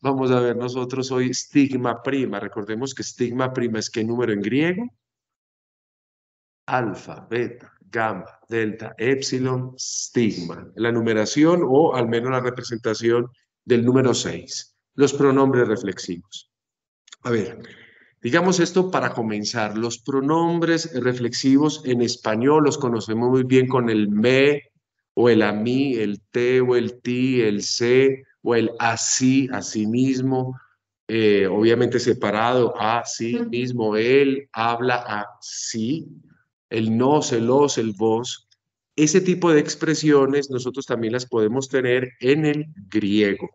Vamos a ver nosotros hoy stigma prima. Recordemos que stigma prima es ¿qué número en griego? Alfa, beta, gamma, delta, epsilon, stigma. La numeración o al menos la representación del número 6. Los pronombres reflexivos. A ver, digamos esto para comenzar. Los pronombres reflexivos en español los conocemos muy bien con el me o el a mí, el te o el ti, el se o el así, así mismo, obviamente separado, así mismo, él habla así, el nos, el los, el vos. Ese tipo de expresiones nosotros también las podemos tener en el griego.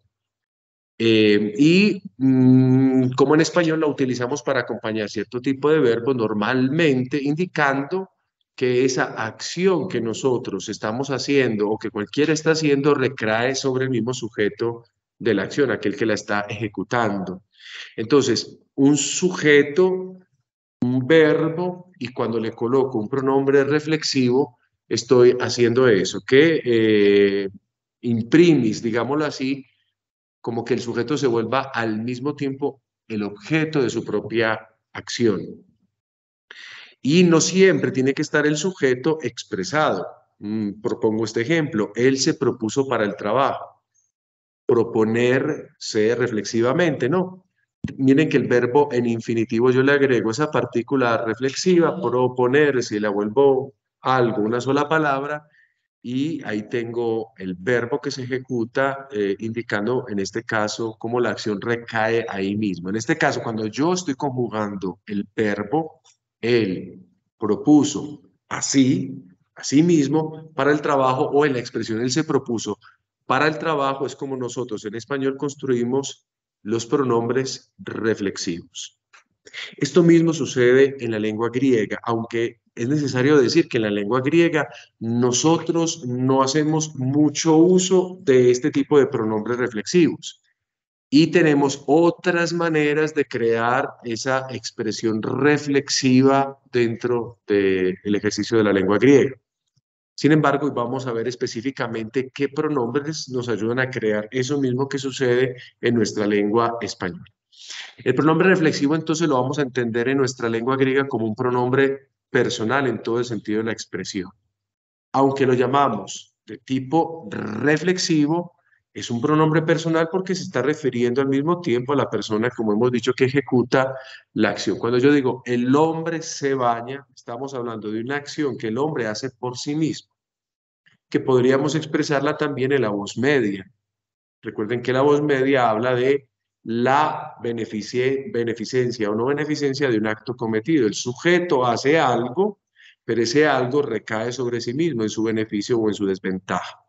Como en español la utilizamos para acompañar cierto tipo de verbos, normalmente indicando que esa acción que nosotros estamos haciendo o que cualquiera está haciendo recae sobre el mismo sujeto de la acción, aquel que la está ejecutando. Entonces, un sujeto, un verbo, y cuando le coloco un pronombre reflexivo, estoy haciendo eso, que imprimis, digámoslo así, como que el sujeto se vuelva al mismo tiempo el objeto de su propia acción. Y no siempre tiene que estar el sujeto expresado. Propongo este ejemplo. Él se propuso para el trabajo. Proponerse reflexivamente, ¿no? Miren que el verbo en infinitivo yo le agrego esa partícula reflexiva, proponer, si la vuelvo algo, una sola palabra, y ahí tengo el verbo que se ejecuta, indicando en este caso cómo la acción recae ahí mismo. En este caso, cuando yo estoy conjugando el verbo, él propuso así, así mismo, para el trabajo, o en la expresión él se propuso para el trabajo, es como nosotros en español construimos los pronombres reflexivos. Esto mismo sucede en la lengua griega, aunque es necesario decir que en la lengua griega nosotros no hacemos mucho uso de este tipo de pronombres reflexivos y tenemos otras maneras de crear esa expresión reflexiva dentro del ejercicio de la lengua griega. Sin embargo, vamos a ver específicamente qué pronombres nos ayudan a crear eso mismo que sucede en nuestra lengua española. El pronombre reflexivo entonces lo vamos a entender en nuestra lengua griega como un pronombre personal en todo el sentido de la expresión. Aunque lo llamamos de tipo reflexivo, es un pronombre personal porque se está refiriendo al mismo tiempo a la persona, como hemos dicho, que ejecuta la acción. Cuando yo digo el hombre se baña, estamos hablando de una acción que el hombre hace por sí mismo, que podríamos expresarla también en la voz media. Recuerden que la voz media habla de la beneficencia o no beneficencia de un acto cometido. El sujeto hace algo, pero ese algo recae sobre sí mismo, en su beneficio o en su desventaja.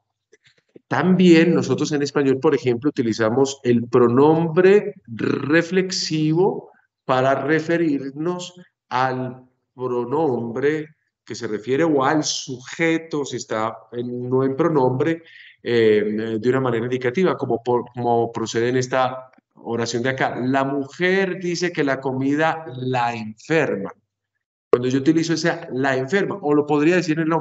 También nosotros en español, por ejemplo, utilizamos el pronombre reflexivo para referirnos al pronombre que se refiere o al sujeto, si está no en pronombre, de una manera indicativa, como procede en esta oración de acá. La mujer dice que la comida la enferma. Cuando yo utilizo esa, la enferma, o lo podría decir el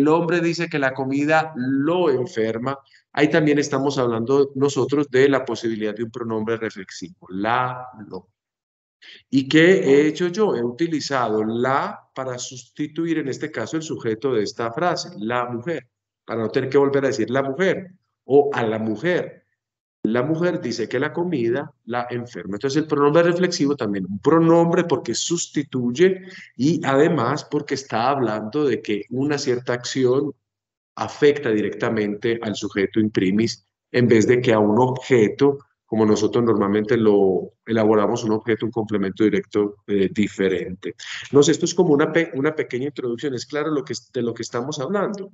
hombre dice que la comida lo enferma, ahí también estamos hablando nosotros de la posibilidad de un pronombre reflexivo, la, lo. ¿Y qué he hecho yo? He utilizado la para sustituir en este caso el sujeto de esta frase, la mujer, para no tener que volver a decir la mujer o a la mujer. La mujer dice que la comida la enferma. Entonces el pronombre reflexivo también, un pronombre porque sustituye y además porque está hablando de que una cierta acción afecta directamente al sujeto imprimis en vez de que a un objeto, como nosotros normalmente lo elaboramos, un objeto, un complemento directo diferente. No sé, esto es como una pequeña introducción. ¿Es claro de lo que estamos hablando?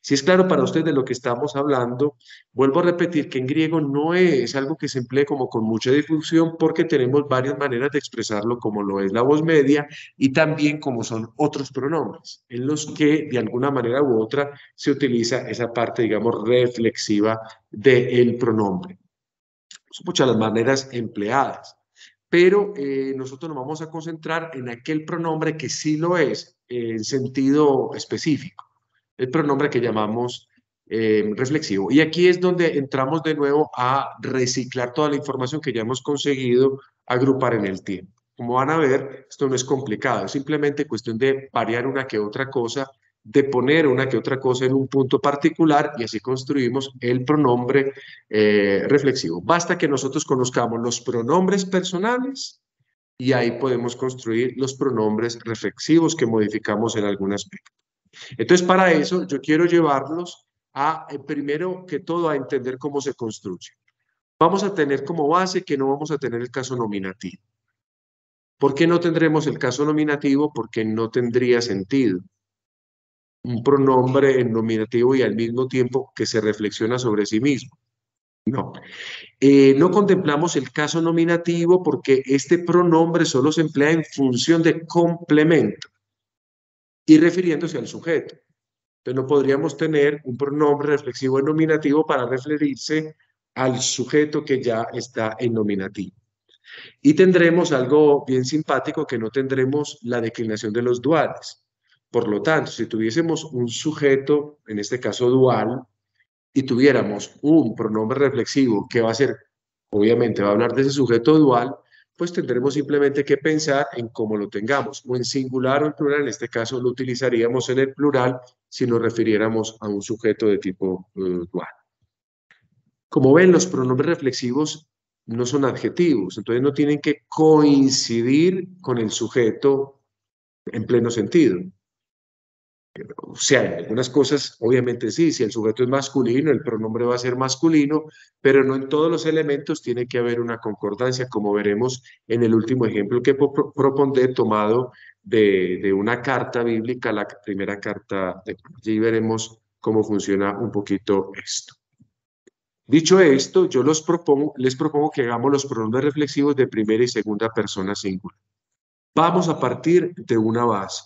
Si es claro para usted de lo que estamos hablando, vuelvo a repetir que en griego no es algo que se emplee como con mucha difusión porque tenemos varias maneras de expresarlo como lo es la voz media y también como son otros pronombres en los que de alguna manera u otra se utiliza esa parte, digamos, reflexiva del pronombre. Son muchas las maneras empleadas, pero nosotros nos vamos a concentrar en aquel pronombre que sí lo es en sentido específico, el pronombre que llamamos reflexivo. Y aquí es donde entramos de nuevo a reciclar toda la información que ya hemos conseguido agrupar en el tiempo. Como van a ver, esto no es complicado, es simplemente cuestión de variar una que otra cosa, de poner una que otra cosa en un punto particular y así construimos el pronombre reflexivo. Basta que nosotros conozcamos los pronombres personales y ahí podemos construir los pronombres reflexivos que modificamos en algún aspecto. Entonces, para eso yo quiero llevarlos a, primero que todo, a entender cómo se construye. Vamos a tener como base que no vamos a tener el caso nominativo. ¿Por qué no tendremos el caso nominativo? Porque no tendría sentido un pronombre en nominativo y al mismo tiempo que se reflexiona sobre sí mismo. No. No contemplamos el caso nominativo porque este pronombre solo se emplea en función de complemento y refiriéndose al sujeto. Entonces no podríamos tener un pronombre reflexivo en nominativo para referirse al sujeto que ya está en nominativo. Y tendremos algo bien simpático que no tendremos la declinación de los duales. Por lo tanto, si tuviésemos un sujeto, en este caso dual, y tuviéramos un pronombre reflexivo que va a ser, obviamente va a hablar de ese sujeto dual, pues tendremos simplemente que pensar en cómo lo tengamos, o en singular o en plural. En este caso lo utilizaríamos en el plural si nos refiriéramos a un sujeto de tipo dual. Como ven, los pronombres reflexivos no son adjetivos, entonces no tienen que coincidir con el sujeto en pleno sentido. O sea, en algunas cosas, obviamente sí, si el sujeto es masculino, el pronombre va a ser masculino, pero no en todos los elementos tiene que haber una concordancia, como veremos en el último ejemplo que propondré, tomado de una carta bíblica, la primera carta de Pablo. Allí veremos cómo funciona un poquito esto. Dicho esto, yo les propongo que hagamos los pronombres reflexivos de primera y segunda persona singular. Vamos a partir de una base,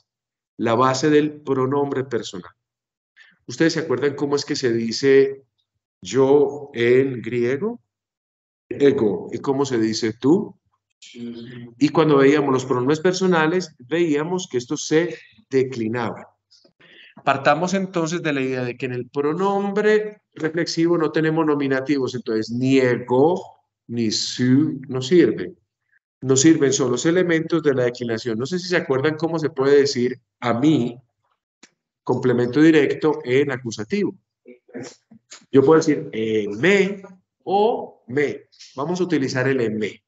la base del pronombre personal. ¿Ustedes se acuerdan cómo es que se dice yo en griego? Ego. ¿Y cómo se dice tú? Y cuando veíamos los pronombres personales, veíamos que estos se declinaban. Partamos entonces de la idea de que en el pronombre reflexivo no tenemos nominativos, entonces ni ego ni su no sirven. Nos sirven solo los elementos de la declinación. No sé si se acuerdan cómo se puede decir a mí, complemento directo en acusativo. Yo puedo decir me o me. Vamos a utilizar el me.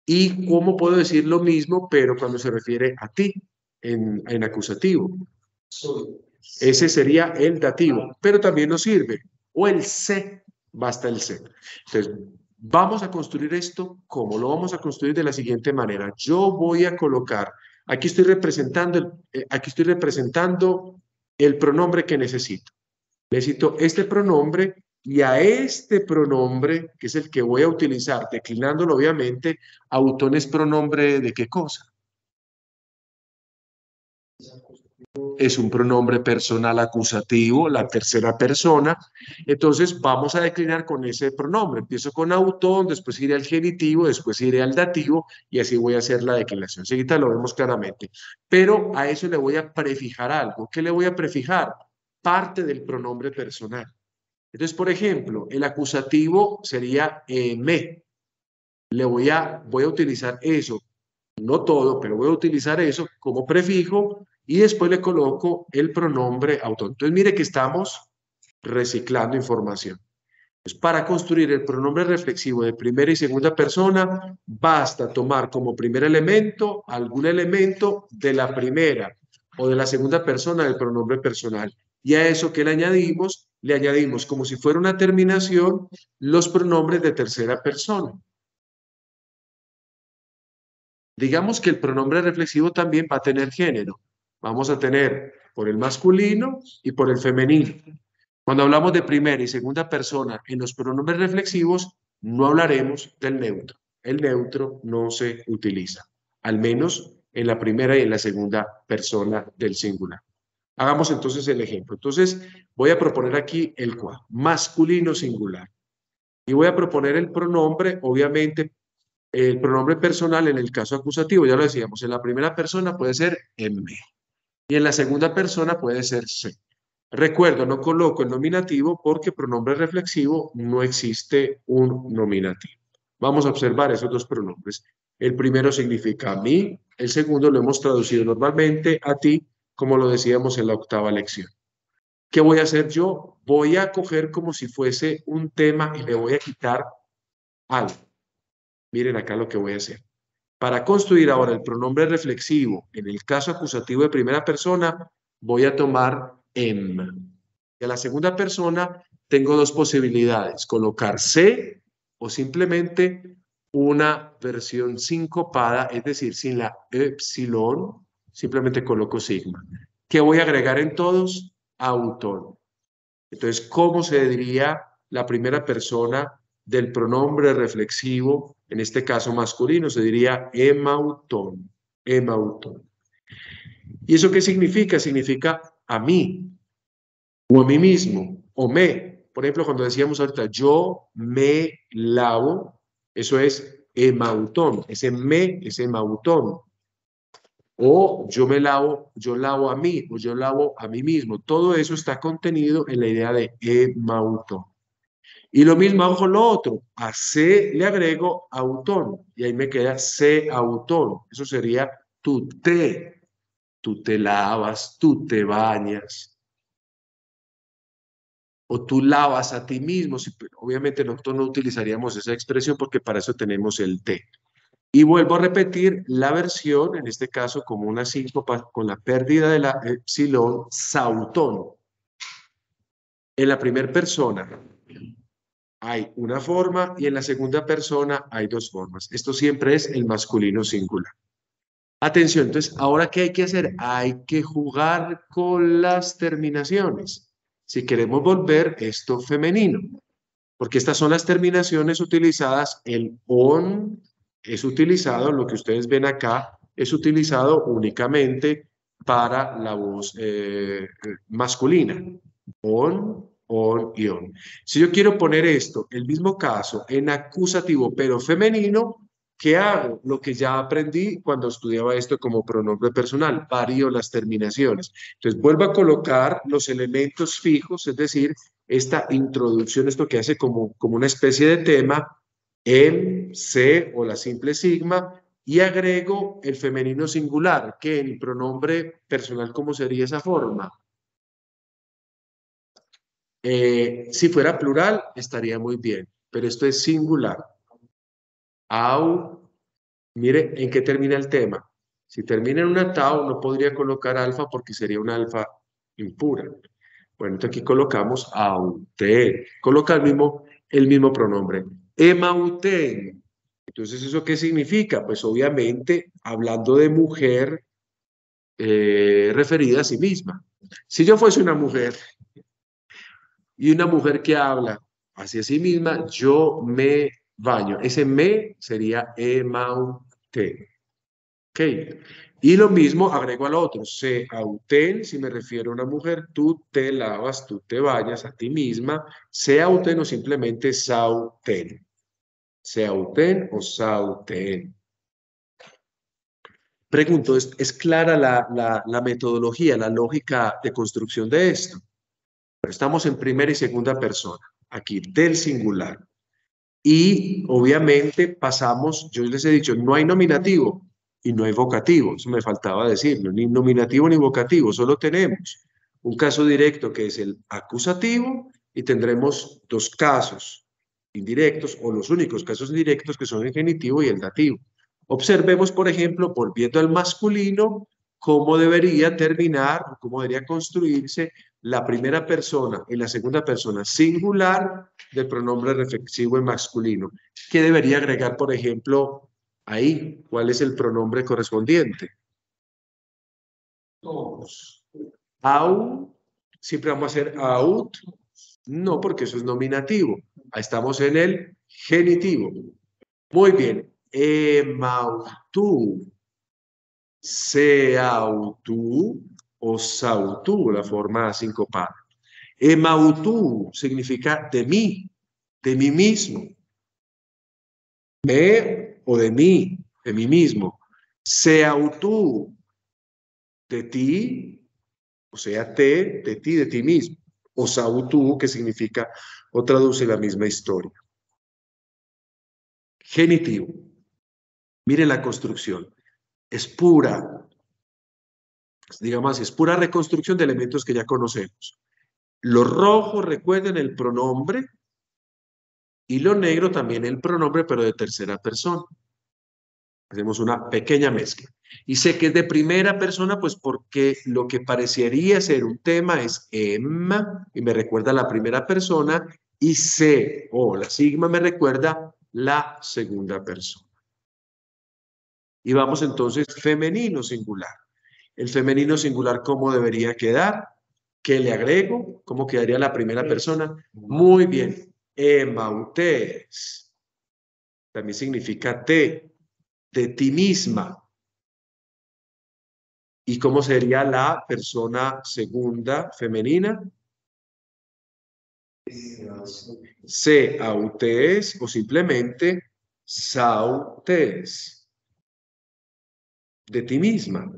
¿Y cómo puedo decir lo mismo, pero cuando se refiere a ti en acusativo? Ese sería el dativo, pero también nos sirve. O el se, basta el se. Entonces, vamos a construir esto. ¿Cómo? Lo vamos a construir de la siguiente manera. Yo voy a colocar, aquí estoy representando el pronombre que necesito. Necesito este pronombre y a este pronombre, que es el que voy a utilizar, declinándolo obviamente, autones pronombre de qué cosa. Es un pronombre personal acusativo, la tercera persona. Entonces vamos a declinar con ese pronombre. Empiezo con autón, después iré al genitivo, después iré al dativo y así voy a hacer la declinación. Seguida lo vemos claramente. Pero a eso le voy a prefijar algo. ¿Qué le voy a prefijar? Parte del pronombre personal. Entonces, por ejemplo, el acusativo sería me. Voy a utilizar eso, no todo, pero voy a utilizar eso como prefijo y después le coloco el pronombre autor. Entonces, mire que estamos reciclando información. Pues para construir el pronombre reflexivo de primera y segunda persona, basta tomar como primer elemento algún elemento de la primera o de la segunda persona del pronombre personal. Y a eso que le añadimos como si fuera una terminación los pronombres de tercera persona. Digamos que el pronombre reflexivo también va a tener género. Vamos a tener por el masculino y por el femenino. Cuando hablamos de primera y segunda persona en los pronombres reflexivos, no hablaremos del neutro. El neutro no se utiliza, al menos en la primera y en la segunda persona del singular. Hagamos entonces el ejemplo. Entonces, voy a proponer aquí el cual, masculino singular. Y voy a proponer el pronombre, obviamente, el pronombre personal en el caso acusativo, ya lo decíamos, en la primera persona puede ser me y en la segunda persona puede ser se. Recuerdo, no coloco el nominativo porque pronombre reflexivo no existe un nominativo. Vamos a observar esos dos pronombres. El primero significa a mí, el segundo lo hemos traducido normalmente a ti, como lo decíamos en la octava lección. ¿Qué voy a hacer yo? Voy a coger como si fuese un tema y le voy a quitar algo. Miren acá lo que voy a hacer. Para construir ahora el pronombre reflexivo, en el caso acusativo de primera persona, voy a tomar em. Y a la segunda persona tengo dos posibilidades, colocar se o simplemente una versión sincopada, es decir, sin la epsilon, simplemente coloco sigma. ¿Qué voy a agregar en todos? Autón. Entonces, ¿cómo se diría la primera persona del pronombre reflexivo, en este caso masculino? Se diría emautón, emautón. ¿Y eso qué significa? Significa a mí, o a mí mismo, o me. Por ejemplo, cuando decíamos ahorita, yo me lavo, eso es emautón, ese me es emautón. O yo lavo a mí, o yo lavo a mí mismo. Todo eso está contenido en la idea de emautón. Y lo mismo hago con lo otro. A se le agrego autón. Y ahí me queda se autón. Eso sería tú te. Tú te lavas, tú te bañas. O tú lavas a ti mismo. Obviamente nosotros no utilizaríamos esa expresión porque para eso tenemos el te. Y vuelvo a repetir la versión, en este caso como una síncopa con la pérdida de la epsilon, sautón. En la primera persona hay una forma y en la segunda persona hay dos formas. Esto siempre es el masculino singular. Atención, entonces, ¿ahora qué hay que hacer? Hay que jugar con las terminaciones. Si queremos volver esto femenino, porque estas son las terminaciones utilizadas, el on es utilizado, lo que ustedes ven acá, es utilizado únicamente para la voz masculina. On y on. Si yo quiero poner esto, el mismo caso, en acusativo, pero femenino, ¿qué hago? Lo que ya aprendí cuando estudiaba esto como pronombre personal, varío las terminaciones. Entonces, vuelvo a colocar los elementos fijos, es decir, esta introducción, esto que hace como una especie de tema, em, se o la simple sigma, y agrego el femenino singular, que en pronombre personal, ¿cómo sería esa forma? Si fuera plural, estaría muy bien, pero esto es singular. Au, mire en qué termina el tema. Si termina en una tau, no podría colocar alfa porque sería un alfa impura. Bueno, entonces aquí colocamos aute. Coloca el mismo pronombre. Emauten. Entonces, ¿eso qué significa? Pues obviamente, hablando de mujer referida a sí misma. Si yo fuese una mujer y una mujer que habla hacia sí misma, yo me baño. Ese me sería emaute. ¿Ok? Y lo mismo agrego al otro, se auten, si me refiero a una mujer, tú te lavas, tú te bañas a ti misma, se auten o simplemente sauten. Se auten o sauten. Pregunto, ¿es clara la metodología, la lógica de construcción de esto? Pero estamos en primera y segunda persona, aquí del singular. Y obviamente pasamos, yo les he dicho, no hay nominativo y no hay vocativo, eso me faltaba decirlo, ni nominativo ni vocativo, solo tenemos un caso directo que es el acusativo y tendremos dos casos indirectos o los únicos casos indirectos que son el genitivo y el dativo. Observemos, por ejemplo, volviendo al masculino, cómo debería terminar, cómo debería construirse la primera persona y la segunda persona singular del pronombre reflexivo en masculino. ¿Qué debería agregar, por ejemplo, ahí? ¿Cuál es el pronombre correspondiente? Todos. Au, siempre vamos a hacer out. No, porque eso es nominativo. Ahí estamos en el genitivo. Muy bien. Emautu, seautu o sautu, la forma sincopada. Emautu significa de mí mismo. Me o de mí mismo. Seautu, de ti, O sea, te, de ti, de ti mismo. O sau tú, que significa o traduce la misma historia. Genitivo. Mire la construcción. Es pura, digamos así, es pura reconstrucción de elementos que ya conocemos. Lo rojo, recuerden el pronombre, y lo negro también el pronombre, pero de tercera persona. Hacemos una pequeña mezcla. Y sé que es de primera persona, pues porque lo que parecería ser un tema es Emma, y me recuerda la primera persona, y C, o la sigma, me recuerda la segunda persona. Y vamos entonces femenino singular. El femenino singular, ¿cómo debería quedar? ¿Qué le agrego? ¿Cómo quedaría la primera persona? Muy bien. Emautes. También significa te, de ti misma. ¿Y cómo sería la persona segunda femenina? Se autes o simplemente sautes. De ti misma.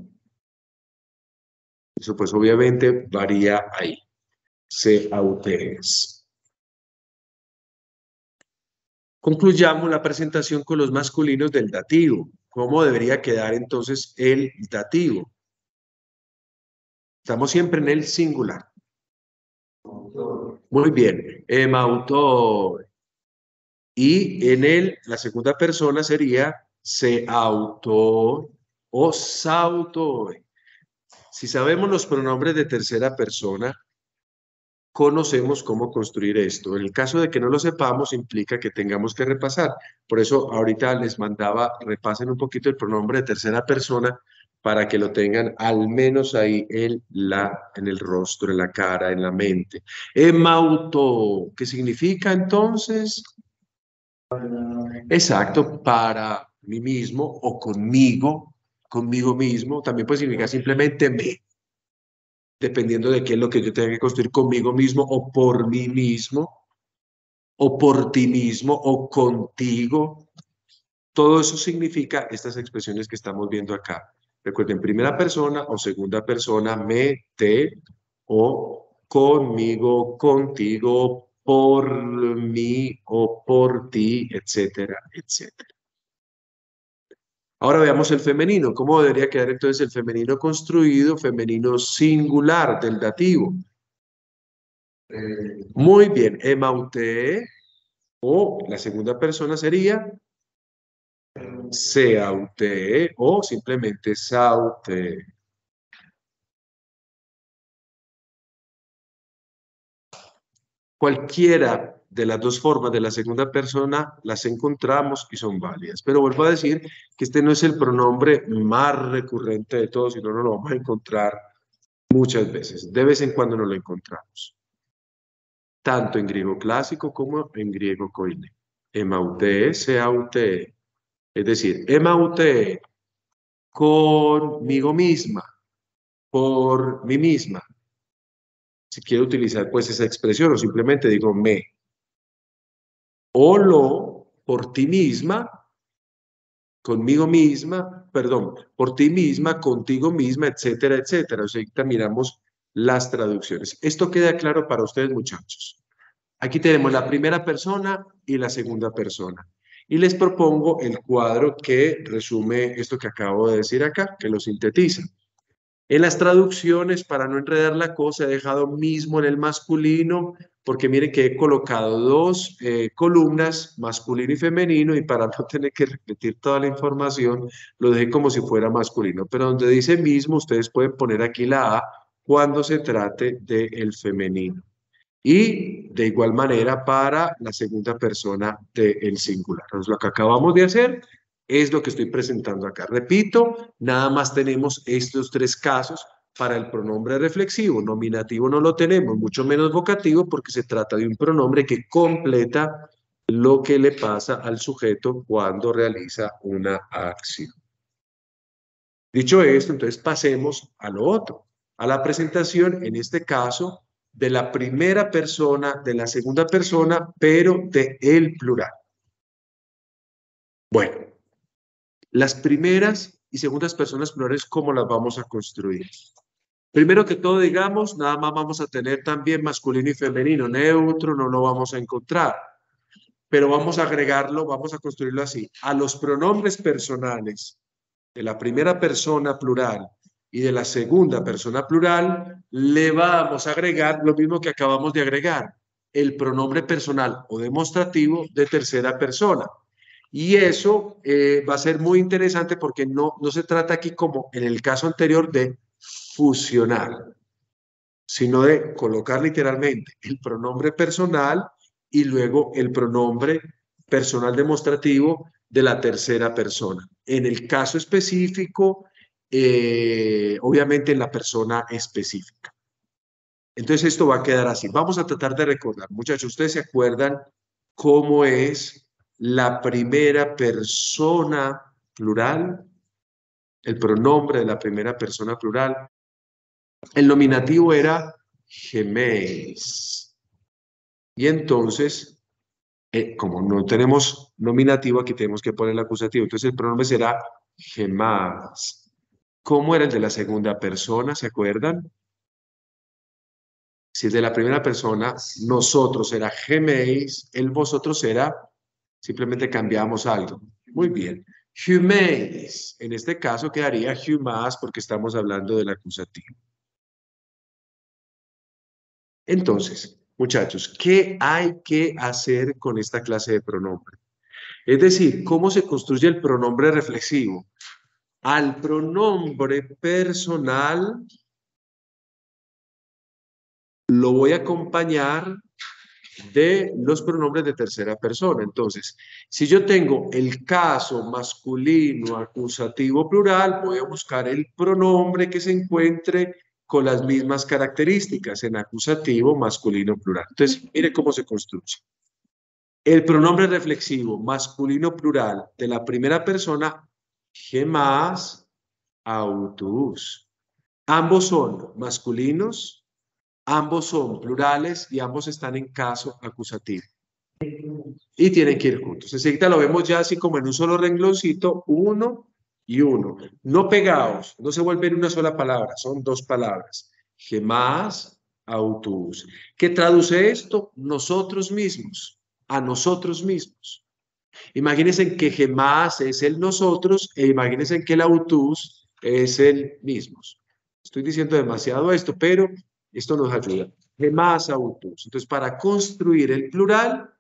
Eso pues obviamente varía ahí. Se autes. Concluyamos la presentación con los masculinos del dativo. ¿Cómo debería quedar entonces el dativo? Estamos siempre en el singular. Muy bien. Emautor. Y en la segunda persona sería se auto o sauto. Si sabemos los pronombres de tercera persona, conocemos cómo construir esto. En el caso de que no lo sepamos, implica que tengamos que repasar. Por eso ahorita les mandaba, repasen un poquito el pronombre de tercera persona para que lo tengan al menos ahí en el rostro, en la cara, en la mente. Emauto, ¿qué significa entonces? Exacto, para mí mismo o conmigo mismo. También puede significar simplemente me, dependiendo de qué es lo que yo tenga que construir conmigo mismo o por mí mismo, o por ti mismo, o contigo. Todo eso significa estas expresiones que estamos viendo acá. Recuerden, primera persona o segunda persona, me, te, o conmigo, contigo, por mí o por ti, etcétera, etcétera. Ahora veamos el femenino. ¿Cómo debería quedar entonces el femenino construido, femenino singular del dativo? Muy bien, emaute, o la segunda persona sería seaute, o simplemente saute. Cualquiera de las dos formas de la segunda persona las encontramos y son válidas. Pero vuelvo a decir que este no es el pronombre más recurrente de todos, sino no lo vamos a encontrar muchas veces. De vez en cuando no lo encontramos. Tanto en griego clásico como en griego koine. Emaute, seaute. Es decir, emaute, conmigo misma, por mí misma. Si quiero utilizar pues esa expresión o simplemente digo me. O lo, por ti misma, conmigo misma, perdón, por ti misma, contigo misma, etcétera, etcétera. O sea, ahorita miramos las traducciones. ¿Esto queda claro para ustedes, muchachos? Aquí tenemos la primera persona y la segunda persona. Y les propongo el cuadro que resume esto que acabo de decir acá, que lo sintetiza. En las traducciones, para no enredar la cosa, he dejado mismo en el masculino, porque miren que he colocado dos columnas, masculino y femenino, y para no tener que repetir toda la información, lo dejé como si fuera masculino. Pero donde dice mismo, ustedes pueden poner aquí la A cuando se trate del femenino. Y de igual manera para la segunda persona del singular. Entonces, lo que acabamos de hacer es lo que estoy presentando acá. Repito, nada más tenemos estos tres casos para el pronombre reflexivo. Nominativo no lo tenemos, mucho menos vocativo, porque se trata de un pronombre que completa lo que le pasa al sujeto cuando realiza una acción. Dicho esto, entonces pasemos a lo otro, a la presentación, en este caso, de la primera persona, de la segunda persona, pero de el plural. Bueno, las primeras y segundas personas plurales, ¿cómo las vamos a construir? Primero que todo, digamos, nada más vamos a tener también masculino y femenino. Neutro no lo vamos a encontrar, pero vamos a agregarlo, vamos a construirlo así. A los pronombres personales de la primera persona plural y de la segunda persona plural, le vamos a agregar lo mismo que acabamos de agregar, el pronombre personal o demostrativo de tercera persona. Y eso va a ser muy interesante porque no se trata aquí como en el caso anterior de fusionar, sino de colocar literalmente el pronombre personal y luego el pronombre personal demostrativo de la tercera persona. En el caso específico, obviamente en la persona específica. Entonces esto va a quedar así. Vamos a tratar de recordar. Muchachos, ¿ustedes se acuerdan cómo es la primera persona plural? El pronombre de la primera persona plural. El nominativo era geméis. Y entonces, como no tenemos nominativo, aquí tenemos que poner el acusativo. Entonces el pronombre será gemás. ¿Cómo era el de la segunda persona? ¿Se acuerdan? Si es de la primera persona, nosotros era geméis, el vosotros era, simplemente cambiamos algo. Muy bien. Huméis. En este caso quedaría humás porque estamos hablando del acusativo. Entonces, muchachos, ¿qué hay que hacer con esta clase de pronombre? Es decir, ¿cómo se construye el pronombre reflexivo? Al pronombre personal lo voy a acompañar de los pronombres de tercera persona. Entonces, si yo tengo el caso masculino, acusativo, plural, voy a buscar el pronombre que se encuentre con las mismas características en acusativo, masculino, plural. Entonces, mire cómo se construye. El pronombre reflexivo masculino plural de la primera persona, gemás, autus. Ambos son masculinos, ambos son plurales y ambos están en caso acusativo. Y tienen que ir juntos. Enseguida lo vemos ya así como en un solo rengloncito, uno y uno. No pegados, no se vuelven una sola palabra, son dos palabras. Gemás, autus. ¿Qué traduce esto? Nosotros mismos, a nosotros mismos. Imagínense que gemás es el nosotros e imagínense que el autus es el mismos. Estoy diciendo demasiado esto, pero esto nos ayuda. Gemás, autus. Entonces, para construir el plural,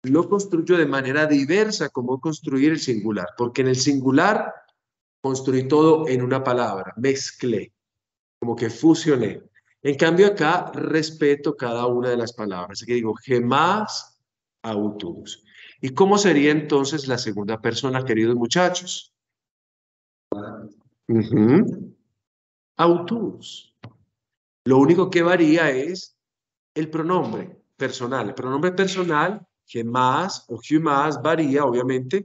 lo construyo de manera diversa como construir el singular, porque en el singular construí todo en una palabra, mezclé, como que fusioné. En cambio acá respeto cada una de las palabras, así que digo gemás, autus. ¿Y cómo sería entonces la segunda persona, queridos muchachos? Autus. Lo único que varía es el pronombre personal. El pronombre personal, gemás o humás, varía, obviamente,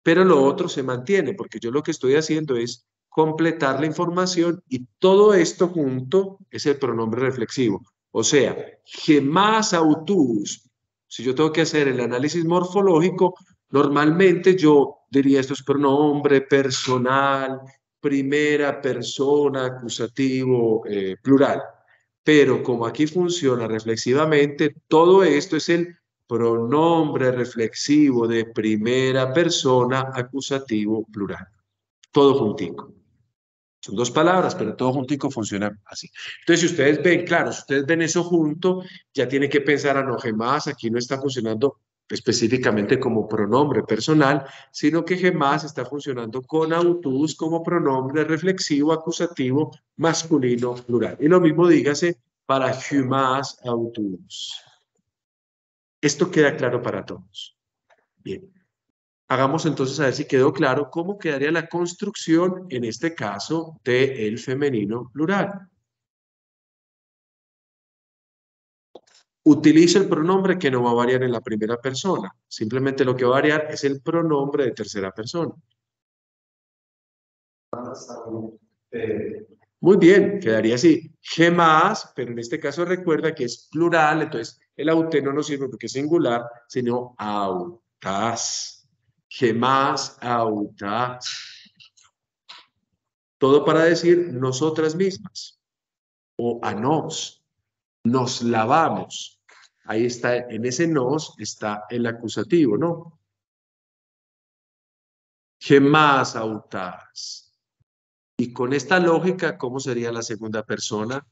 pero lo otro se mantiene, porque yo lo que estoy haciendo es completar la información y todo esto junto es el pronombre reflexivo. O sea, gemás autus. Si yo tengo que hacer el análisis morfológico, normalmente yo diría esto es pronombre personal, primera persona, acusativo, plural. Pero como aquí funciona reflexivamente, todo esto es el pronombre reflexivo de primera persona acusativo plural. Todo juntico. Son dos palabras, pero todo juntico funciona así. Entonces, si ustedes ven, claro, si ustedes ven eso junto, ya tienen que pensar a no gemás, aquí no está funcionando específicamente como pronombre personal, sino que gemás está funcionando con autus como pronombre reflexivo acusativo masculino plural. Y lo mismo dígase para humás autus. Esto queda claro para todos. Bien. Hagamos entonces a ver si quedó claro cómo quedaría la construcción, en este caso, del femenino plural. Utilizo el pronombre que no va a variar en la primera persona. Simplemente lo que va a variar es el pronombre de tercera persona. Muy bien, quedaría así. Gemás, pero en este caso recuerda que es plural, entonces el aute no nos sirve porque es singular, sino autas. Gemás, autas. Todo para decir nosotras mismas. o a nos lavamos. Ahí está, en ese nos está el acusativo, ¿no? ¿Qué más autás? Y con esta lógica, ¿cómo sería la segunda persona?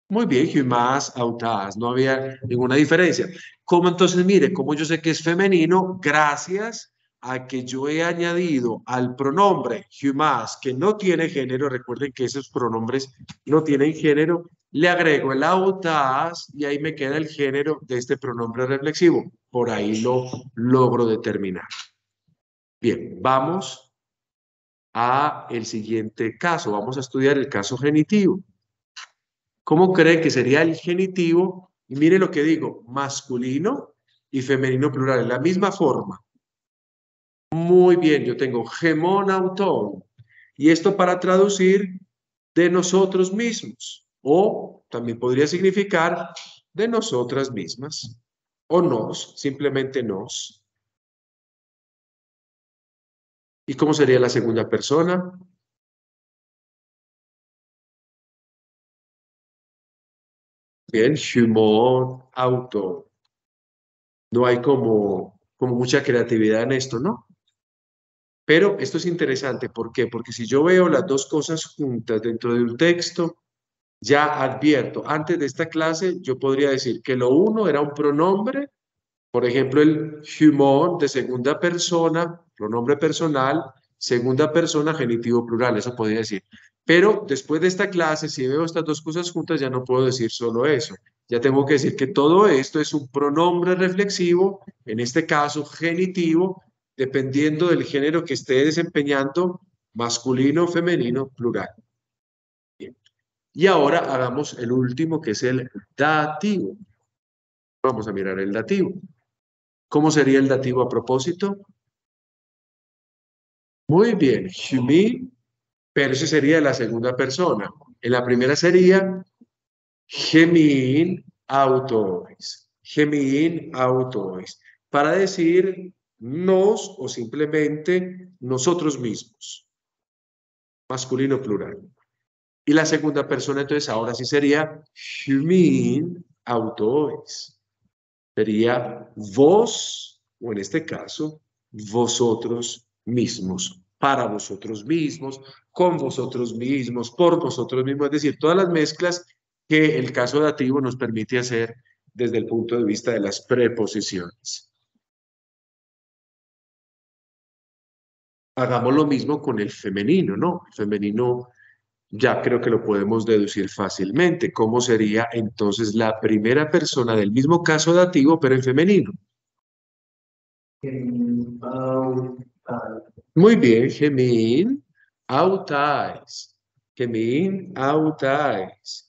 Muy bien, ¿qué más autás? No había ninguna diferencia. ¿Cómo entonces, mire, cómo yo sé que es femenino? Gracias a que yo he añadido al pronombre más, que no tiene género, recuerden que esos pronombres no tienen género, le agrego el autás y ahí me queda el género de este pronombre reflexivo. Por ahí lo logro determinar. Bien, vamos a el siguiente caso. Vamos a estudiar el caso genitivo. ¿Cómo cree que sería el genitivo? Y mire lo que digo, masculino y femenino plural, en la misma forma. Muy bien, yo tengo gemón autón. Y esto para traducir de nosotros mismos. O también podría significar de nosotras mismas. O nos, simplemente nos. ¿Y cómo sería la segunda persona? Bien, humor, auto. No hay como mucha creatividad en esto, ¿no? Pero esto es interesante, ¿por qué? Porque si yo veo las dos cosas juntas dentro de un texto, ya advierto, antes de esta clase yo podría decir que lo uno era un pronombre, por ejemplo, el humor de segunda persona, pronombre personal, segunda persona, genitivo plural, eso podría decir. Pero después de esta clase, si veo estas dos cosas juntas, ya no puedo decir solo eso. Ya tengo que decir que todo esto es un pronombre reflexivo, en este caso genitivo, dependiendo del género que esté desempeñando, masculino, femenino, plural. Bien. Y ahora hagamos el último, que es el dativo. Vamos a mirar el dativo. ¿Cómo sería el dativo a propósito? Muy bien, me, pero ese sería la segunda persona. En la primera sería gemin autois. Gemin autois. Para decir nos o simplemente nosotros mismos. Masculino plural. Y la segunda persona, entonces, ahora sí sería gemin autois. Sería vos, o en este caso, vosotros mismos, para vosotros mismos, con vosotros mismos, por vosotros mismos, es decir, todas las mezclas que el caso dativo nos permite hacer desde el punto de vista de las preposiciones. Hagamos lo mismo con el femenino, ¿no? El femenino ya creo que lo podemos deducir fácilmente. ¿Cómo sería entonces la primera persona del mismo caso dativo, pero en femenino? Muy bien, gemin autais. Gemin autais.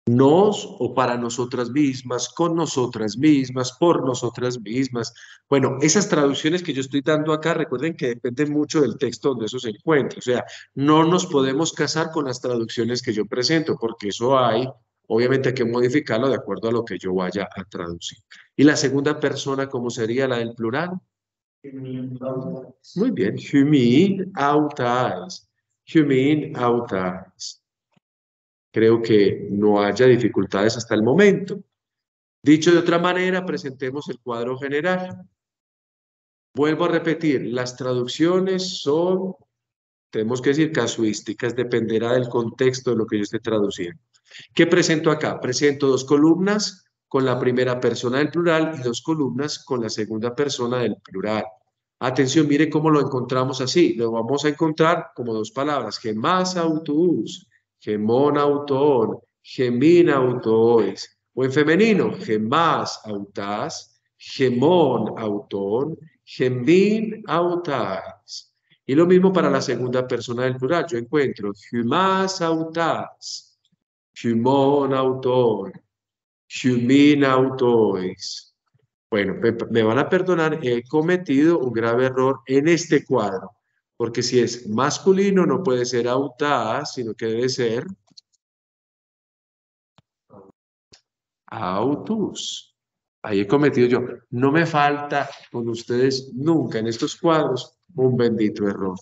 Nos o para nosotras mismas, con nosotras mismas, por nosotras mismas. Bueno, esas traducciones que yo estoy dando acá, recuerden que dependen mucho del texto donde eso se encuentra. O sea, no nos podemos casar con las traducciones que yo presento, porque eso hay, obviamente hay que modificarlo de acuerdo a lo que yo vaya a traducir. Y la segunda persona, ¿cómo sería la del plural? Muy bien, humin autais. Humin autais. Creo que no haya dificultades hasta el momento. Dicho de otra manera, presentemos el cuadro general. Vuelvo a repetir, las traducciones son, tenemos que decir, casuísticas, dependerá del contexto de lo que yo esté traduciendo. ¿Qué presento acá? Presento dos columnas con la primera persona del plural y dos columnas con la segunda persona del plural. Atención, mire cómo lo encontramos así. Lo vamos a encontrar como dos palabras. Gemas autous, gemón autón, gemin autois. O en femenino, gemas autás, gemón autón, gemin autais. Y lo mismo para la segunda persona del plural. Yo encuentro gemas autás, gemón autón, gemin autois. Bueno, me van a perdonar, he cometido un grave error en este cuadro, porque si es masculino no puede ser autás, sino que debe ser autus. Ahí he cometido yo. No me falta con ustedes nunca en estos cuadros un bendito error.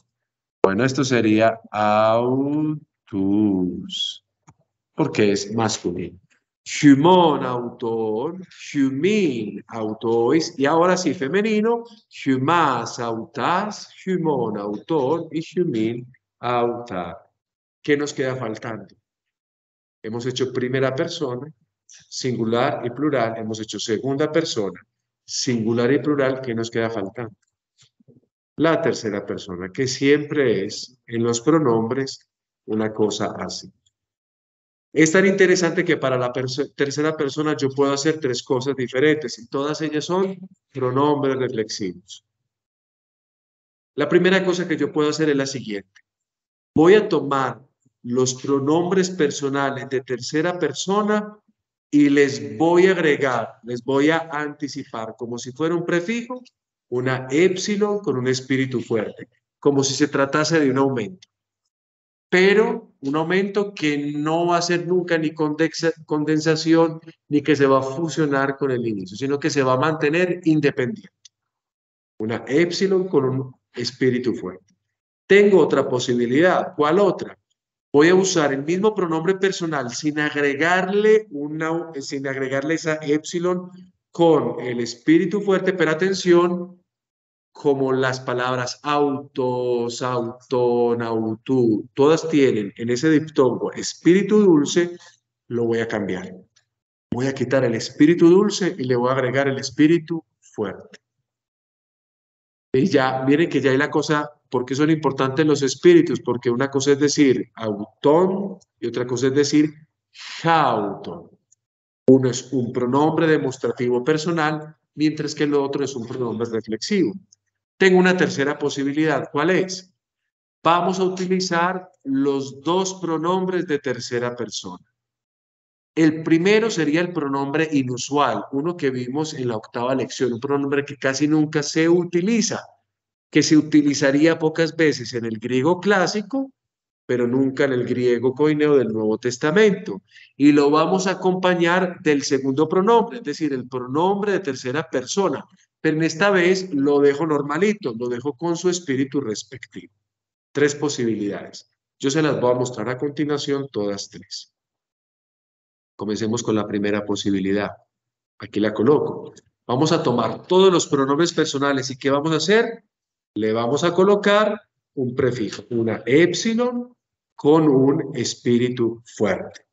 Bueno, esto sería autus. tus, porque es masculino. Humon, autor, humin, autois, y ahora sí, femenino, humas, autas, humon, autor, y humin, autar. ¿Qué nos queda faltando? Hemos hecho primera persona, singular y plural. Hemos hecho segunda persona, singular y plural. ¿Qué nos queda faltando? La tercera persona, que siempre es en los pronombres una cosa así. Es tan interesante que para la tercera persona yo puedo hacer tres cosas diferentes y todas ellas son pronombres reflexivos. La primera cosa que yo puedo hacer es la siguiente. Voy a tomar los pronombres personales de tercera persona y les voy a agregar, les voy a anticipar como si fuera un prefijo, una épsilon con un espíritu fuerte, como si se tratase de un aumento. Pero un aumento que no va a ser nunca ni condensación ni que se va a fusionar con el inicio, sino que se va a mantener independiente. Una épsilon con un espíritu fuerte. Tengo otra posibilidad. ¿Cuál otra? Voy a usar el mismo pronombre personal sin agregarle esa épsilon con el espíritu fuerte, pero atención, como las palabras autos, autón, autú, todas tienen en ese diptongo espíritu dulce, lo voy a cambiar. Voy a quitar el espíritu dulce y le voy a agregar el espíritu fuerte. Y ya, miren que ya hay la cosa, ¿por qué son importantes los espíritus? Porque una cosa es decir autón y otra cosa es decir jautón. Uno es un pronombre demostrativo personal, mientras que el otro es un pronombre reflexivo. Tengo una tercera posibilidad. ¿Cuál es? Vamos a utilizar los dos pronombres de tercera persona. El primero sería el pronombre inusual, uno que vimos en la octava lección, un pronombre que casi nunca se utiliza, que se utilizaría pocas veces en el griego clásico, pero nunca en el griego koineo del Nuevo Testamento. Y lo vamos a acompañar del segundo pronombre, es decir, el pronombre de tercera persona. Pero en esta vez lo dejo normalito, lo dejo con su espíritu respectivo. Tres posibilidades. Yo se las voy a mostrar a continuación, todas tres. Comencemos con la primera posibilidad. Aquí la coloco. Vamos a tomar todos los pronombres personales y ¿qué vamos a hacer? Le vamos a colocar un prefijo, una épsilon con un espíritu fuerte.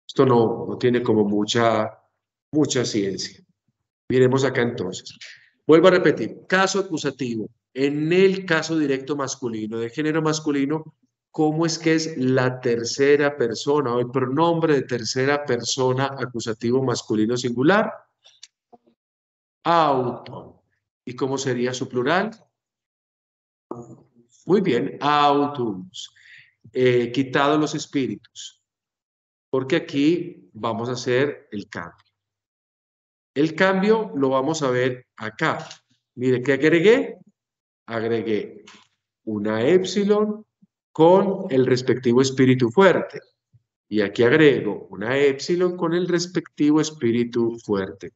Esto no tiene como mucha ciencia. Miremos acá entonces. Vuelvo a repetir, caso acusativo. En el caso directo masculino, de género masculino, ¿cómo es que es la tercera persona o el pronombre de tercera persona acusativo masculino singular? Auto. ¿Y cómo sería su plural? Muy bien, autus. Quitado los espíritus. Porque aquí vamos a hacer el cambio. El cambio lo vamos a ver acá. Mire, ¿qué agregué? Agregué una épsilon con el respectivo espíritu fuerte. Y aquí agrego una épsilon con el respectivo espíritu fuerte.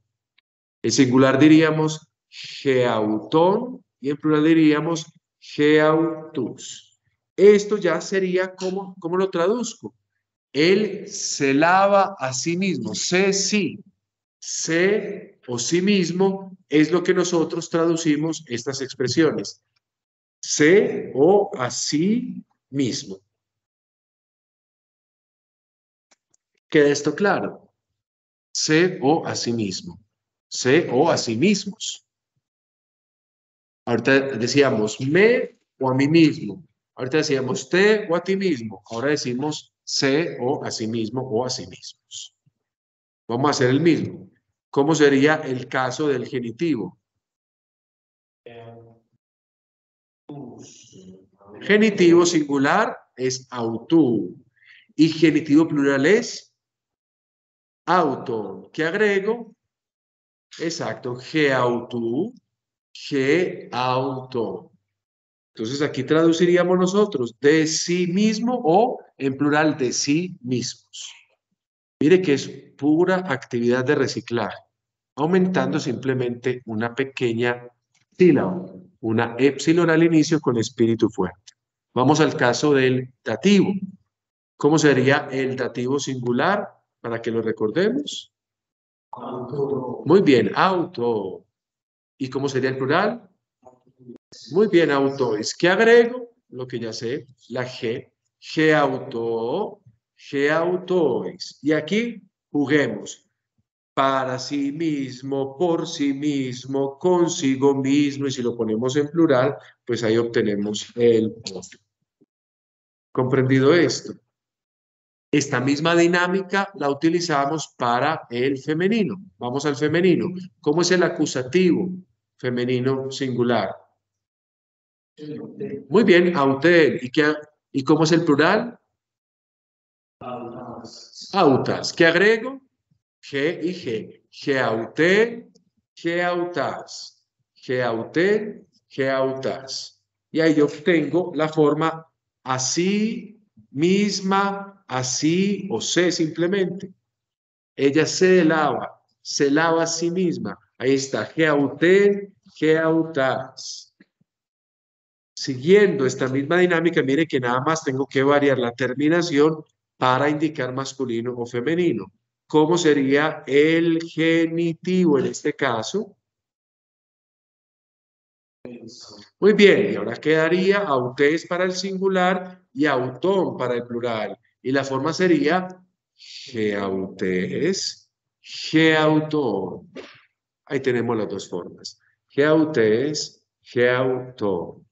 En singular diríamos geautón y en plural diríamos geautus. Esto ya sería, ¿cómo lo traduzco? Él se lava a sí mismo, sí. Se o sí mismo es lo que nosotros traducimos estas expresiones. Se o a sí mismo. ¿Queda esto claro? Se o a sí mismo. Se o a sí mismos. Ahorita decíamos me o a mí mismo. Ahorita decíamos te o a ti mismo. Ahora decimos se o a sí mismo o a sí mismos. Vamos a hacer el mismo. ¿Cómo sería el caso del genitivo? Genitivo singular es autú y genitivo plural es auto. ¿Qué agrego? Exacto, geautú, geauto. Entonces aquí traduciríamos nosotros de sí mismo o en plural de sí mismos. Mire que es pura actividad de reciclaje, aumentando simplemente una pequeña sílaba, una épsilon al inicio con espíritu fuerte. Vamos al caso del dativo. ¿Cómo sería el dativo singular? Para que lo recordemos. Auto. Muy bien, auto. ¿Y cómo sería el plural? Muy bien, autoes. ¿Qué agrego? Lo que ya sé, la G. G-auto, G-autoes. Y aquí juguemos. Para sí mismo, por sí mismo, consigo mismo. Y si lo ponemos en plural, pues ahí obtenemos el otro. ¿Comprendido esto? Esta misma dinámica la utilizamos para el femenino. Vamos al femenino. ¿Cómo es el acusativo femenino singular? Muy bien, autel. ¿Y cómo es el plural? Autas. Autas. ¿Qué agrego? G y G. Geautel, geautas. Geautel, geautas. Y ahí yo obtengo la forma así, misma, así o sé simplemente. Ella se lava a sí misma. Ahí está, geautel, geautas. Siguiendo esta misma dinámica, mire que nada más tengo que variar la terminación para indicar masculino o femenino. ¿Cómo sería el genitivo en este caso? Muy bien, y ahora quedaría autés para el singular y autón para el plural. Y la forma sería geautés, geautón. Ahí tenemos las dos formas. Geautés, geautón.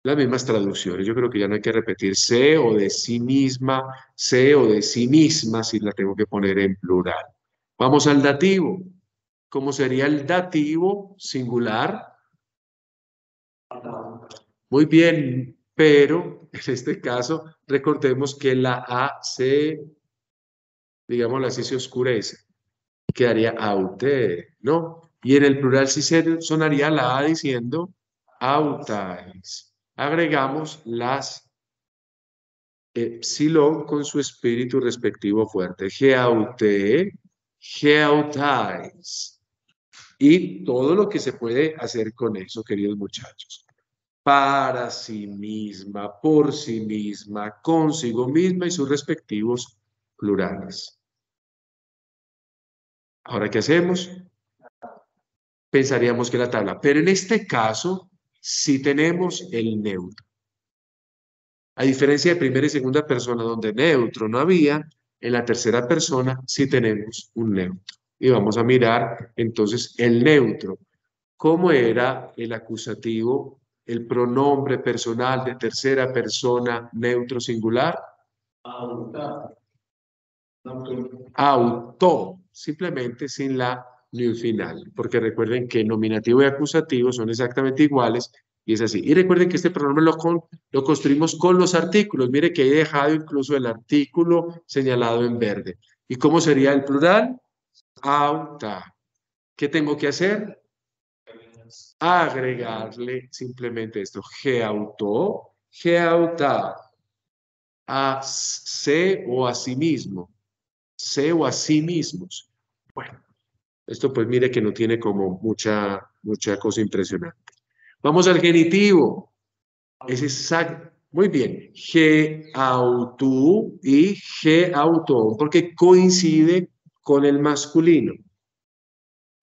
Las mismas traducciones. Yo creo que ya no hay que repetir se o de sí misma, se o de sí misma, si la tengo que poner en plural. Vamos al dativo. ¿Cómo sería el dativo singular? Muy bien, pero en este caso recordemos que la A se, digámoslo así, se oscurece. Quedaría aute, ¿no? Y en el plural sí se sonaría la A diciendo autais. Agregamos las epsilon con su espíritu respectivo fuerte. Geaute, geautais. Y todo lo que se puede hacer con eso, queridos muchachos. Para sí misma, por sí misma, consigo misma y sus respectivos plurales. Ahora, ¿qué hacemos? Pensaríamos que la tabla, pero en este caso sí tenemos el neutro. A diferencia de primera y segunda persona, donde neutro no había, en la tercera persona sí tenemos un neutro. Y vamos a mirar entonces el neutro. ¿Cómo era el acusativo, el pronombre personal de tercera persona neutro singular? Auta. Auto, simplemente sin la new final, porque recuerden que nominativo y acusativo son exactamente iguales y es así. Y recuerden que este pronombre lo construimos con los artículos. Mire que he dejado incluso el artículo señalado en verde. ¿Y cómo sería el plural? Auta. ¿Qué tengo que hacer? Agregarle simplemente esto, geauto, geauta, a se o a sí mismo, se o a sí mismos. Bueno, esto pues mire que no tiene como mucha cosa impresionante. Vamos al genitivo. Es exacto. Muy bien. Geautu y geauto, porque coincide con el masculino.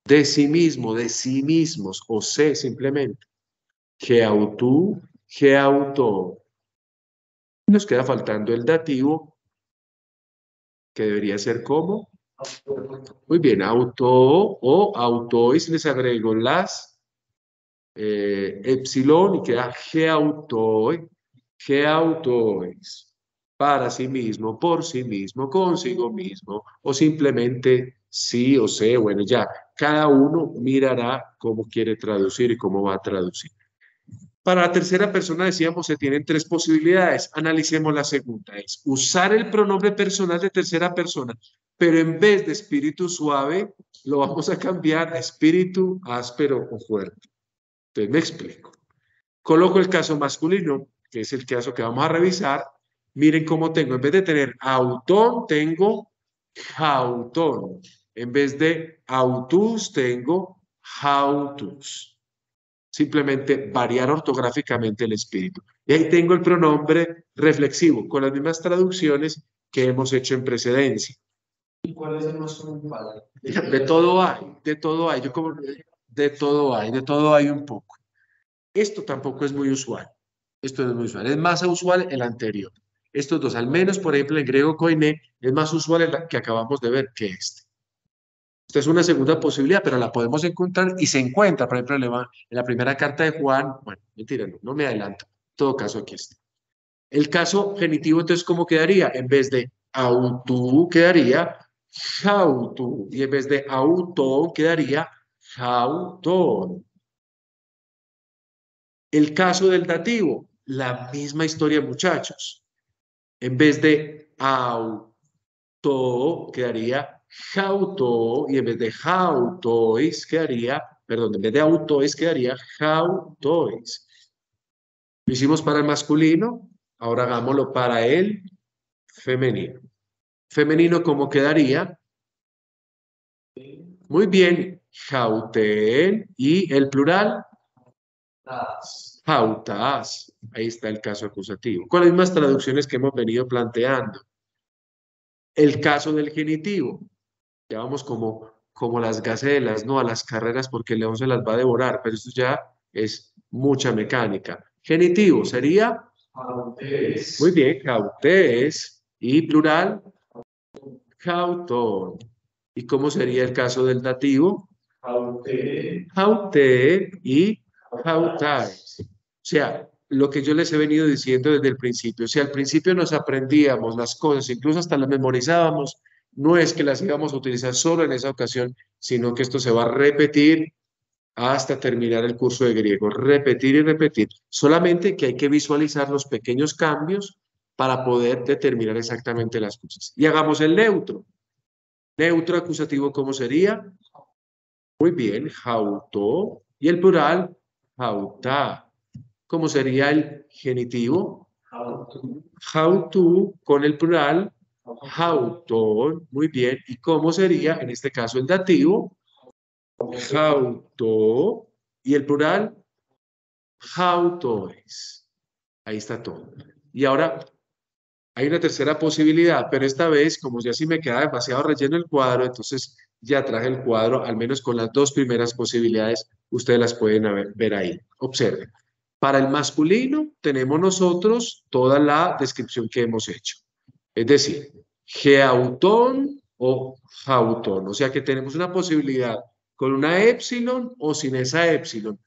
De sí mismo, de sí mismos, o se simplemente. Geautu, geauto. Nos queda faltando el dativo, que debería ser como. Muy bien, auto o autois, les agrego las epsilon y queda geautoi, geautois. Para sí mismo, por sí mismo, consigo mismo, o simplemente sí o sé, bueno, ya, cada uno mirará cómo quiere traducir y cómo va a traducir. Para la tercera persona decíamos se tienen tres posibilidades. Analicemos la segunda. Es usar el pronombre personal de tercera persona, pero en vez de espíritu suave, lo vamos a cambiar a espíritu áspero o fuerte. Entonces me explico. Coloco el caso masculino, que es el caso que vamos a revisar. Miren cómo tengo, en vez de tener autón, tengo jautón. En vez de autus, tengo jautus. simplemente variar ortográficamente el espíritu. Y ahí tengo el pronombre reflexivo, con las mismas traducciones que hemos hecho en precedencia. ¿Y cuál es el más común? De todo hay, de todo hay. Yo como, de todo hay un poco. Esto tampoco es muy usual. Esto no es muy usual. Es más usual el anterior. Estos dos, al menos, por ejemplo, en griego koiné, es más usual el que acabamos de ver que este. Esta es una segunda posibilidad, pero la podemos encontrar y se encuentra, por ejemplo, en la primera carta de Juan. Bueno, mentira, no me adelanto. En todo caso, aquí está. El caso genitivo, entonces, ¿cómo quedaría? En vez de autu, quedaría jautu. Y en vez de auto, quedaría jauton. El caso del dativo, la misma historia, muchachos. En vez de auto, quedaría jauto. Y en vez de jautois, quedaría, perdón, en vez de autois, quedaría jautois. Lo hicimos para el masculino, ahora hagámoslo para el femenino. Femenino, ¿cómo quedaría? Muy bien, jauten. Y el plural, jautas. Ahí está el caso acusativo. Con las mismas traducciones que hemos venido planteando. El caso del genitivo. Ya vamos como las gacelas, ¿no? A las carreras porque el león se las va a devorar, pero esto ya es mucha mecánica. Genitivo sería, Jautes. muy bien, jautes. Y plural, jauton. ¿Y cómo sería el caso del dativo? Jaute. Jaute y jautais. O sea, lo que yo les he venido diciendo desde el principio, si al principio nos aprendíamos las cosas, incluso hasta las memorizábamos, no es que las íbamos a utilizar solo en esa ocasión, sino que esto se va a repetir hasta terminar el curso de griego, repetir y repetir. Solamente que hay que visualizar los pequeños cambios para poder determinar exactamente las cosas. Y hagamos el neutro. Neutro acusativo, ¿cómo sería? Muy bien, jauto. Y el plural, jauta. ¿Cómo sería el genitivo? Jautu. Jautu con el plural, jauton. Muy bien. ¿Y cómo sería en este caso el dativo? Jauto. Y el plural, jautoes. Ahí está todo. Y ahora hay una tercera posibilidad, pero esta vez, como ya sí me queda demasiado relleno el cuadro, entonces ya traje el cuadro, al menos con las dos primeras posibilidades, ustedes las pueden ver ahí. Observen. Para el masculino tenemos nosotros toda la descripción que hemos hecho. Es decir, geautón o jautón. O sea que tenemos una posibilidad con una épsilon o sin esa épsilon.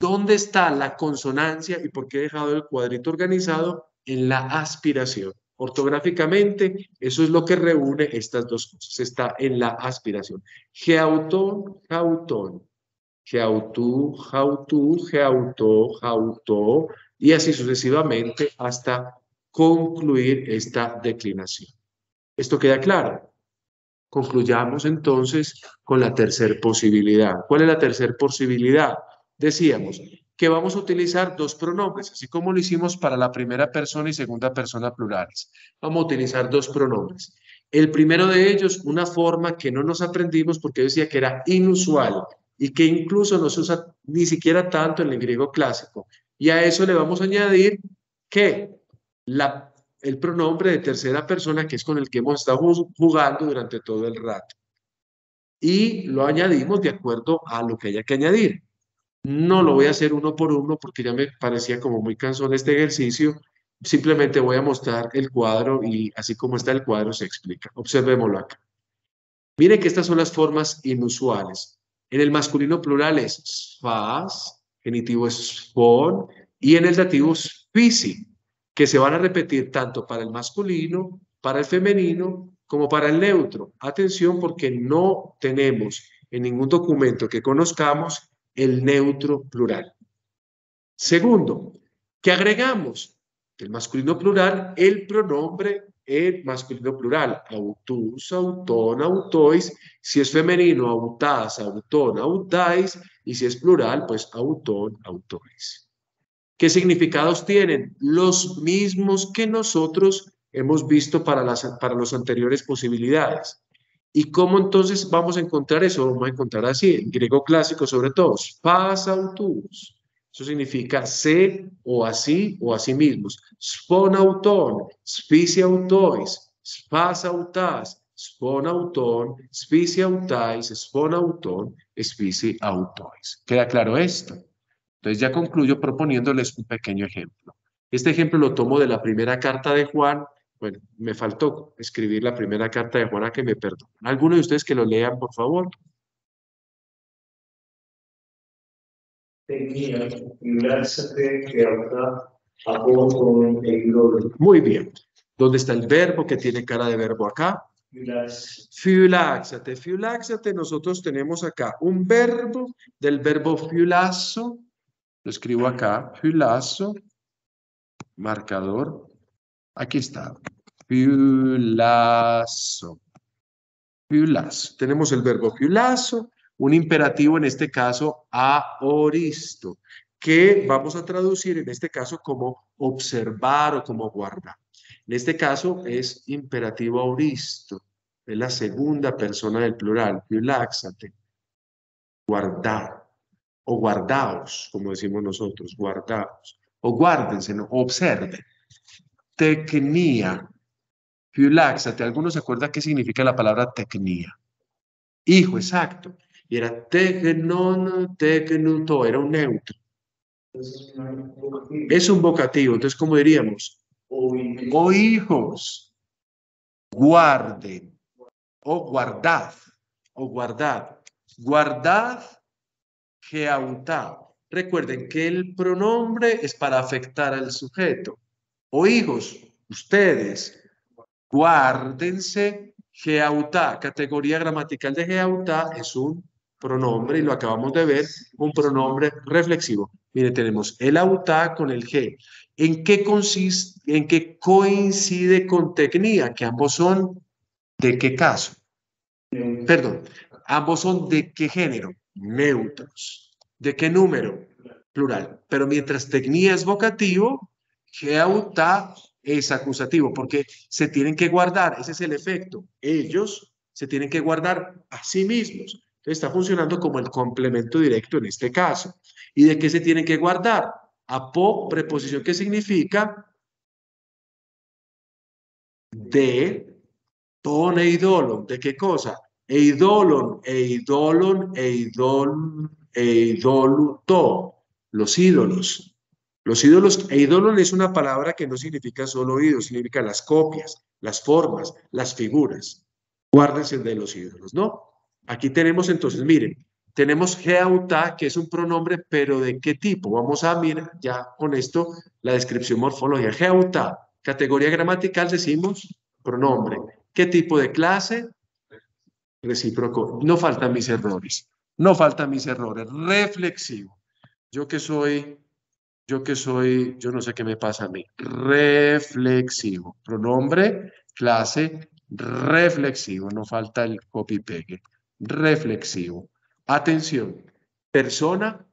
¿Dónde está la consonancia y por qué he dejado el cuadrito organizado? En la aspiración. Ortográficamente, eso es lo que reúne estas dos cosas. Está en la aspiración. Geautón, jautón. Geautú, jautú, geautó, jautó, y así sucesivamente hasta concluir esta declinación. ¿Esto queda claro? Concluyamos entonces con la tercera posibilidad. ¿Cuál es la tercera posibilidad? Decíamos que vamos a utilizar dos pronombres, así como lo hicimos para la primera persona y segunda persona plurales. Vamos a utilizar dos pronombres. El primero de ellos, una forma que no nos aprendimos porque decía que era inusual y que incluso no se usa ni siquiera tanto en el griego clásico. Y a eso le vamos a añadir que el pronombre de tercera persona, que es con el que hemos estado jugando durante todo el rato. Y lo añadimos de acuerdo a lo que haya que añadir. No lo voy a hacer uno por uno porque ya me parecía como muy cansón este ejercicio. Simplemente voy a mostrar el cuadro y así como está el cuadro se explica. Observémoslo acá. Miren que estas son las formas inusuales. En el masculino plural es sfas, genitivo es sfon, y en el dativo spisi, que se van a repetir tanto para el masculino, para el femenino, como para el neutro. Atención porque no tenemos en ningún documento que conozcamos el neutro plural. Segundo, ¿qué agregamos? El masculino plural, el pronombre en masculino plural, autus, autón, autois, si es femenino, autas, autón, autais, y si es plural, pues autón, autois. ¿Qué significados tienen? Los mismos que nosotros hemos visto para las anteriores posibilidades. ¿Y cómo entonces vamos a encontrar eso? Vamos a encontrar así, en griego clásico sobre todo, pas autus. Eso significa se o así mismos. Spon auton, spici autois, spas autas, spon auton, spici autais, spon auton, spici autois. ¿Queda claro esto? Entonces ya concluyo proponiéndoles un pequeño ejemplo. Este ejemplo lo tomo de la primera carta de Juan. Bueno, me faltó escribir la primera carta de Juan, a que me perdonen. ¿Alguno de ustedes que lo lean, por favor? Tecnia, figurarse que ahora apoyo el globo. Muy bien. ¿Dónde está el verbo que tiene cara de verbo acá? Figurarse. Fiuláxate. Fiuláxate, nosotros tenemos acá un verbo del verbo fiulazo. Lo escribo acá, fiulazo, marcador. Aquí está. Fiulazo. Fiulazo. Tenemos el verbo fiulazo, un imperativo en este caso aoristo, que vamos a traducir en este caso como observar o como guardar. En este caso es imperativo aoristo, es la segunda persona del plural, fiuláxate, guardar, o guardaos, como decimos nosotros, guardaos, o guárdense, no, observen. Tecnia, fiuláxate, ¿alguno se acuerda qué significa la palabra tecnia? Hijo, exacto. Y era tecnon, tecnuto, era un neutro. Es un vocativo, entonces, ¿cómo diríamos? O hijos, guarden, o guardad, o guardad. Guardad, geautá. Recuerden que el pronombre es para afectar al sujeto. O hijos, ustedes, guárdense, geautá. Categoría gramatical de geautá es un pronombre, y lo acabamos de ver, un pronombre reflexivo. Mire, tenemos el autá con el ge. ¿En qué consiste, en qué coincide con tecnia? Que ambos son ¿de qué caso? Perdón, ambos son ¿de qué género? Neutros. ¿De qué número? Plural. Pero mientras tecnia es vocativo, geautá es acusativo, porque se tienen que guardar, ese es el efecto. Ellos se tienen que guardar a sí mismos. Entonces está funcionando como el complemento directo en este caso. ¿Y de qué se tienen que guardar? Apo, preposición que significa de ton e idolon. ¿De qué cosa? Eidolon, eidolon, eidol, eidoluto. Los ídolos. Los ídolos, eidolon es una palabra que no significa solo ídolos, significa las copias, las formas, las figuras. Guárdense de los ídolos, ¿no? Aquí tenemos entonces, miren, tenemos geauta, que es un pronombre, pero ¿de qué tipo? Vamos a mirar ya con esto la descripción morfológica. Geauta, categoría gramatical, decimos pronombre. ¿Qué tipo de clase? Recíproco. No faltan mis errores. No faltan mis errores. Reflexivo. Yo que soy, yo no sé qué me pasa a mí. Reflexivo. Pronombre, clase, reflexivo. No falta el copy-pegue. Reflexivo. Atención. Persona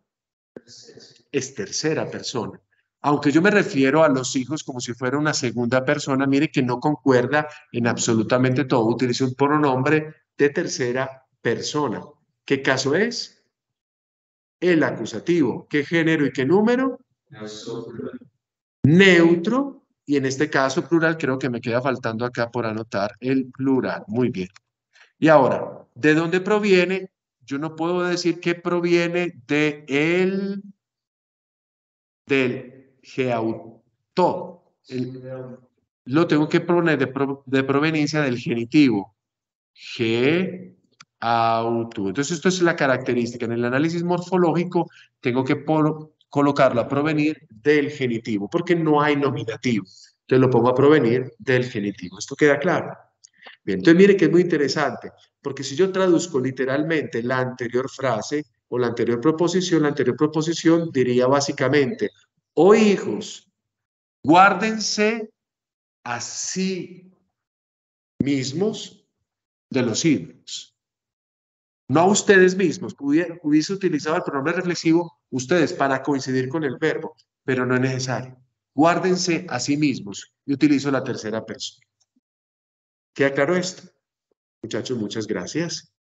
es tercera persona. Aunque yo me refiero a los hijos como si fuera una segunda persona, mire que no concuerda en absolutamente todo. Utiliza un pronombre de tercera persona. ¿Qué caso es? El acusativo. ¿Qué género y qué número? Neutro. Y en este caso plural, creo que me queda faltando acá por anotar el plural. Muy bien. Y ahora, ¿de dónde proviene? Yo no puedo decir que proviene del geauto. Lo tengo que poner de proveniencia del genitivo. Geauto. Entonces, esto es la característica. En el análisis morfológico, tengo que colocarlo a provenir del genitivo, porque no hay nominativo. Entonces, lo pongo a provenir del genitivo. ¿Esto queda claro? Bien, entonces mire que es muy interesante, porque si yo traduzco literalmente la anterior frase o la anterior proposición diría básicamente, oh hijos, guárdense a sí mismos de los ídolos. No a ustedes mismos. Hubiese utilizado el pronombre reflexivo ustedes para coincidir con el verbo, pero no es necesario. Guárdense a sí mismos. Y utilizo la tercera persona. ¿Queda claro esto? Muchachos, muchas gracias.